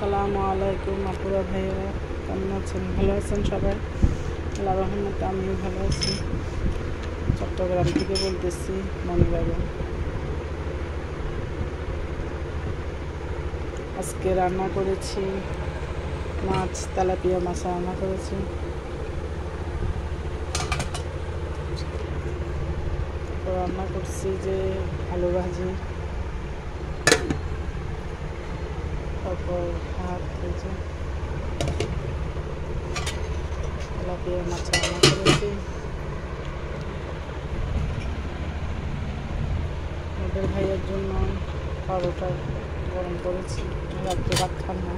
আসসালামু আলাইকুম আপুরা ভাইয়েরা, কেমন আছেন? ভালো আছেন সবাই? আল্লাহর রহমতে আমিও ভালো আছি। চট্টগ্রাম থেকে বলতেছি, মনি বেগম। আজকে রান্না করেছি মাছ, তেলাপিয়া মাছ রান্না করেছি। রান্না করছি যে আলু ভাজি, তারপর ভাত, তেলাপিয়া মাছ রান্না করেছি। ওদের ভাইয়ের জন্য পরোটা গরম করেছি, রাত্রে ভাত খান না।